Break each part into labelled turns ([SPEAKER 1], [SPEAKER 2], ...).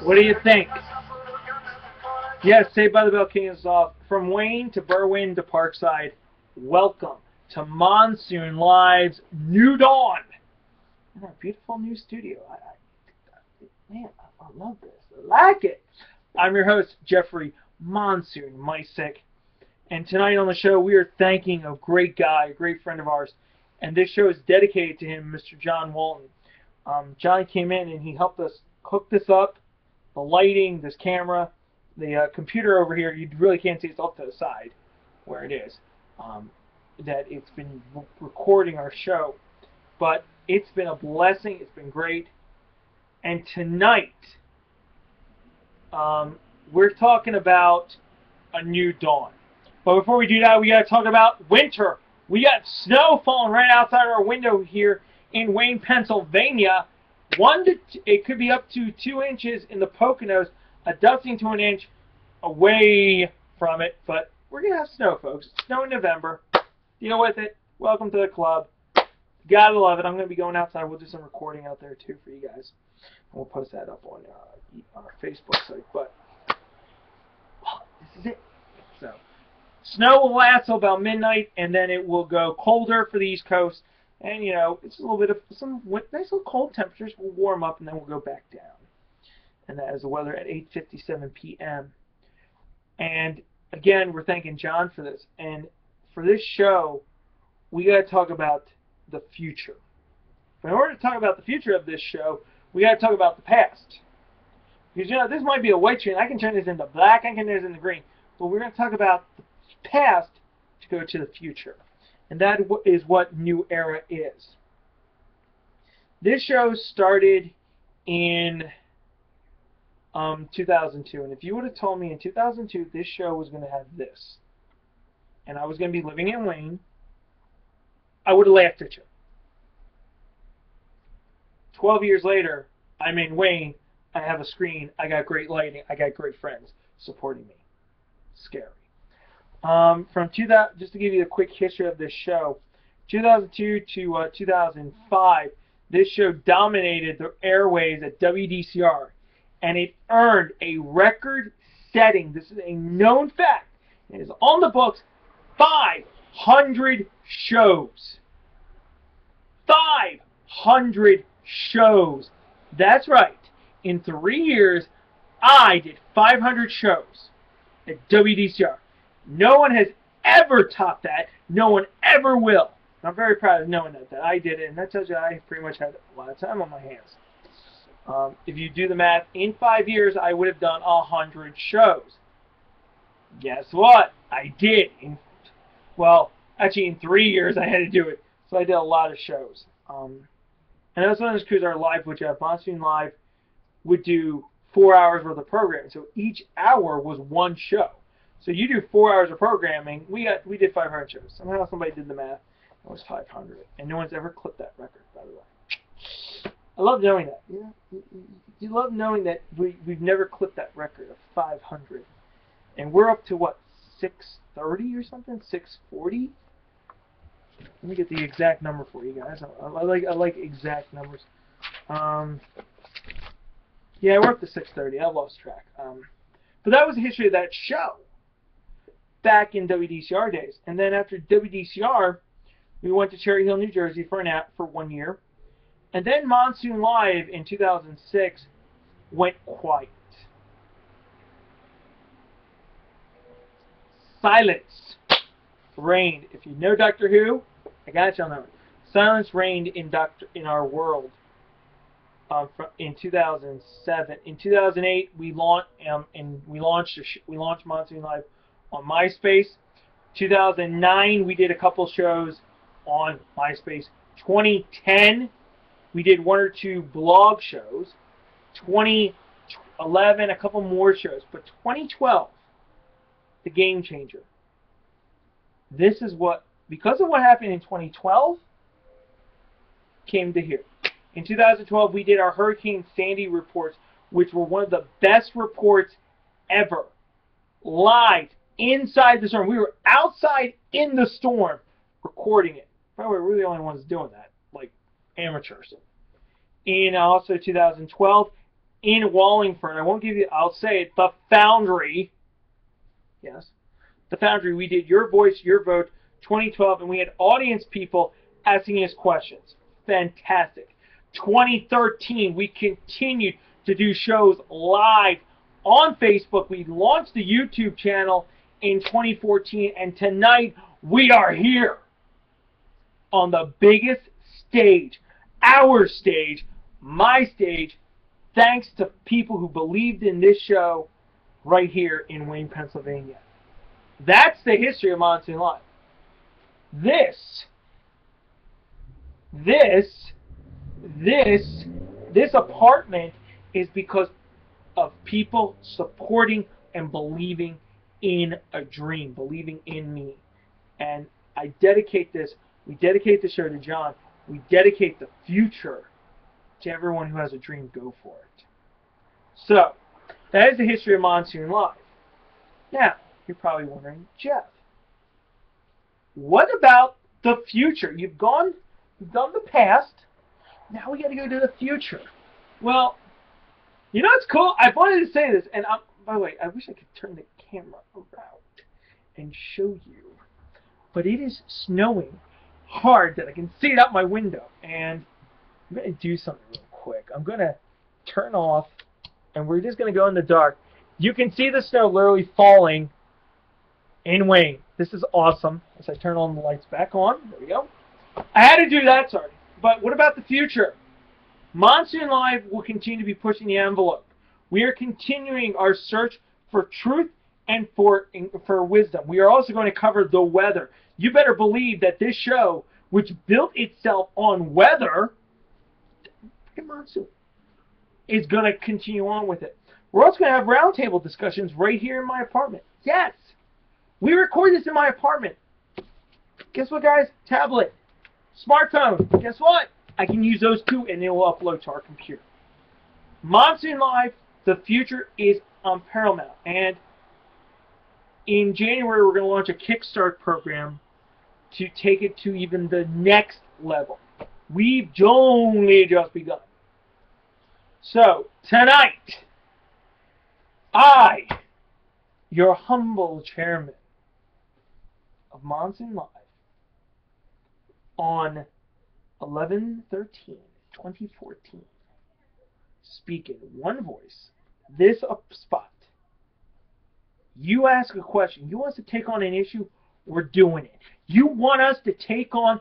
[SPEAKER 1] What do you think? Yes, Saved by the Bell King is off. From Wayne to Berwyn to Parkside, welcome to Monsoon Live's New Dawn. In our beautiful new studio. Man, I love this. I like it. I'm your host, Jeffrey Monsoon Mysick. And tonight on the show, we are thanking a great guy, a great friend of ours. And this show is dedicated to him, Mr. John Walton. John came in and he helped us hook this up. The lighting, this camera, the computer over here, you really can't see, it's off to the side where it is. That it's been recording our show. But it's been a blessing. It's been great. And tonight, we're talking about a new dawn. But before we do that, we got to talk about winter. We got snow falling right outside our window here in Wayne, Pennsylvania. It could be up to 2 inches in the Poconos, a dusting to an inch away from it. But we're going to have snow, folks. It's snow in November. Deal with it. Welcome to the club. Gotta love it. I'm going to be going outside. We'll do some recording out there, too, for you guys. And we'll post that up on our Facebook site. But this is it. So, snow will last till about midnight, and then it will go colder for the East Coast. And, you know, it's a little bit of some nice little cold temperatures. We'll warm up, and then we'll go back down. And that is the weather at 8:57 p.m. And, again, we're thanking John for this. And for this show, we got to talk about the future. But in order to talk about the future of this show, we got to talk about the past. Because, you know, this might be a white screen. I can turn this into black. I can turn this into green. But we're going to talk about the past to go to the future. And that is what New Era is. This show started in 2002. And if you would have told me in 2002 this show was going to have this, and I was going to be living in Wayne, I would have laughed at you. 12 years later, I'm in Wayne. I have a screen. I got great lighting. I got great friends supporting me. Scary. Just to give you a quick history of this show, 2002 to 2005, this show dominated the airways at WDCR, and it earned a record-setting, this is a known fact, it is on the books, 500 shows. 500 shows. That's right. In 3 years, I did 500 shows at WDCR. No one has ever topped that. No one ever will. I'm very proud of knowing that I did it, and that tells you I pretty much had a lot of time on my hands. If you do the math, in 5 years, I would have done 100 shows. Guess what? I did. Actually, in 3 years, I had to do it. So I did a lot of shows. And that's one of those crews, our live, which Monsoon Live would do 4 hours worth of programming. So each hour was one show. So you do 4 hours of programming. We did 500 shows. Somehow somebody did the math. It was 500. And no one's ever clipped that record, by the way. I love knowing that. You love knowing that we've never clipped that record of 500. And we're up to, what, 630 or something? 640? Let me get the exact number for you guys. I like exact numbers. Yeah, we're up to 630. I lost track. But that was the history of that show back in WDCR days. And then after WDCR, we went to Cherry Hill, New Jersey for 1 year. And then Monsoon Live in 2006 went quiet. Silence reigned. If you know Doctor Who, I got you on that one. Silence reigned in our world. In 2007, in 2008, we launched Monsoon Live on MySpace. 2009, we did a couple shows on MySpace. 2010, we did 1 or 2 blog shows. 2011, a couple more shows. But 2012, the game changer. This is what, because of what happened in 2012, came to here. In 2012, we did our Hurricane Sandy reports, which were one of the best reports ever. Live, inside the storm. We were outside in the storm recording it. By the way, we're the only ones doing that, like amateurs. In also 2012, in Wallingford, I won't give you, I'll say it, the Foundry. Yes, the Foundry. We did Your Voice, Your Vote 2012, and we had audience people asking us questions. Fantastic. 2013, we continued to do shows live on Facebook. We launched the YouTube channel in 2014, and tonight we are here on the biggest stage, our stage, my stage, thanks to people who believed in this show right here in Wayne, Pennsylvania. That's the history of Monsoon Live. This apartment is because of people supporting and believing in a dream, believing in me. And I dedicate this, we dedicate the show to John, we dedicate the future to everyone who has a dream. Go for it. So, that is the history of Monsoon Live. Now, you're probably wondering, Jeff, what about the future? You've done the past, now we got to go to the future. Well, you know what's cool? I wanted to say this, and by the way, I wish I could turn the camera around and show you. But it is snowing hard that I can see it out my window. And I'm going to do something real quick. I'm going to turn off, and we're just going to go in the dark. You can see the snow literally falling in Wayne. This is awesome. As I turn on the lights back on. There we go. I had to do that, sorry. But what about the future? Monsoon Live will continue to be pushing the envelope. We are continuing our search for truth and for wisdom. We are also going to cover the weather. You better believe that this show, which built itself on weather, monsoon, is going to continue on with it. We're also going to have roundtable discussions right here in my apartment. Yes, we record this in my apartment. Guess what, guys? Tablet, smartphone. Guess what? I can use those too, and they will upload to our computer. Monsoon Live, the future is unparalleled. And in January, we're going to launch a Kickstart program to take it to even the next level. We've only just begun. So, tonight, I, your humble chairman of Monsoon Live, on 11/13/2014, speak in one voice, this spot. You ask a question. You want us to take on an issue? We're doing it. You want us to take on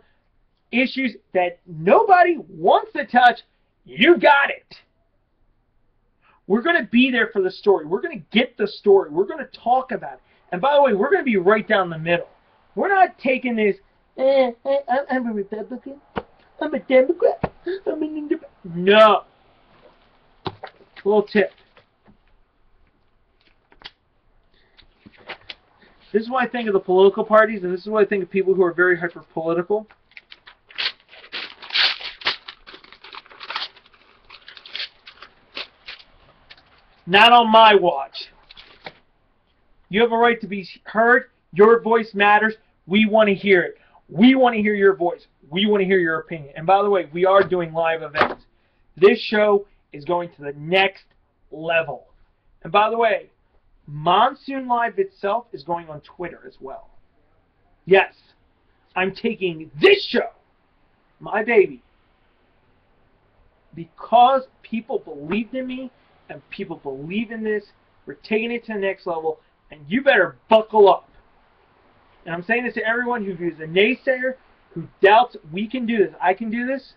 [SPEAKER 1] issues that nobody wants to touch? You got it. We're going to be there for the story. We're going to get the story. We're going to talk about it. And by the way, we're going to be right down the middle. We're not taking this, I'm a Republican, I'm a Democrat, I'm an independent. No. Little tip. This is what I think of the political parties, and this is what I think of people who are very hyper-political. Not on my watch. You have a right to be heard. Your voice matters. We want to hear it. We want to hear your voice. We want to hear your opinion. And by the way, we are doing live events. This show is going to the next level. And by the way, Monsoon Live itself is going on Twitter as well. Yes, I'm taking this show, my baby, because people believed in me and people believe in this. We're taking it to the next level, and you better buckle up. And I'm saying this to everyone who is a naysayer, who doubts we can do this. I can do this.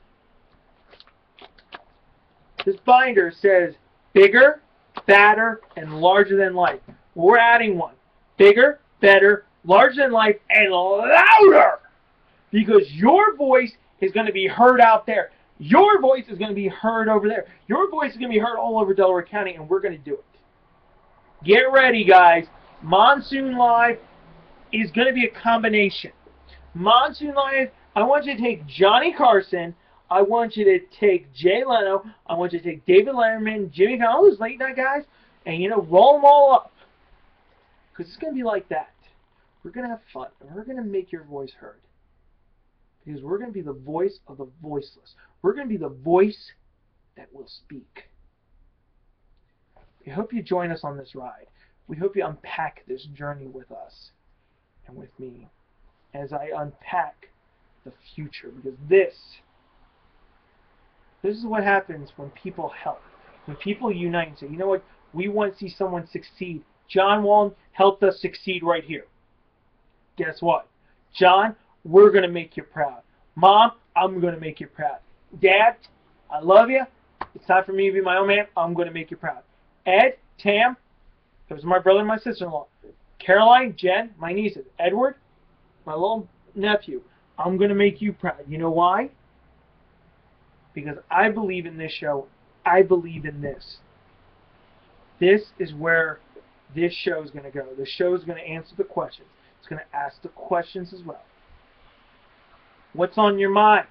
[SPEAKER 1] This binder says bigger, badder, and larger than life. Well, we're adding one. Bigger, better, larger than life, and louder. Because your voice is going to be heard out there. Your voice is going to be heard over there. Your voice is going to be heard all over Delaware County, and we're going to do it. Get ready, guys. Monsoon Live is going to be a combination. Monsoon Live, I want you to take Johnny Carson. I want you to take Jay Leno. I want you to take David Letterman, Jimmy Fallon, all those late night guys, and, roll them all up. Because it's going to be like that. We're going to have fun, and we're going to make your voice heard. Because we're going to be the voice of the voiceless. We're going to be the voice that will speak. We hope you join us on this ride. We hope you unpack this journey with us and with me as I unpack the future. Because this is what happens when people help. When people unite and say, you know what, we want to see someone succeed. John Walton helped us succeed right here. Guess what? John, we're going to make you proud. Mom, I'm going to make you proud. Dad, I love you. It's time for me to be my own man. I'm going to make you proud. Ed, Tam, those are my brother and my sister-in-law. Caroline, Jen, my nieces. Edward, my little nephew. I'm going to make you proud. You know why? Because I believe in this show. I believe in this. This is where this show is going to go. The show is going to answer the questions. It's going to ask the questions as well. What's on your mind?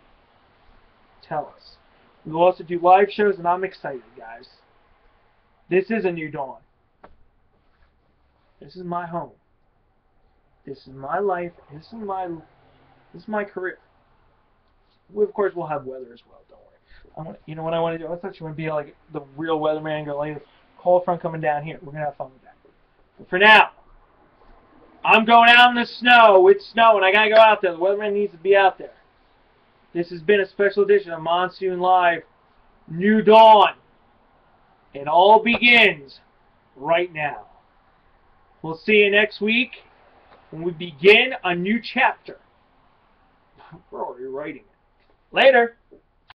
[SPEAKER 1] Tell us. We will also do live shows, and I'm excited, guys. This is a new dawn. This is my home. This is my life. This is my career. Of course, we'll have weather as well. Don't worry. You know what I want to do? I thought you want to be like the real weatherman and go like, cold front coming down here. We're gonna have fun with that. But for now, I'm going out in the snow. It's snowing. I gotta go out there. The weatherman needs to be out there. This has been a special edition of Monsoon Live. New Dawn. It all begins right now. We'll see you next week when we begin a new chapter. We're already writing it. Later.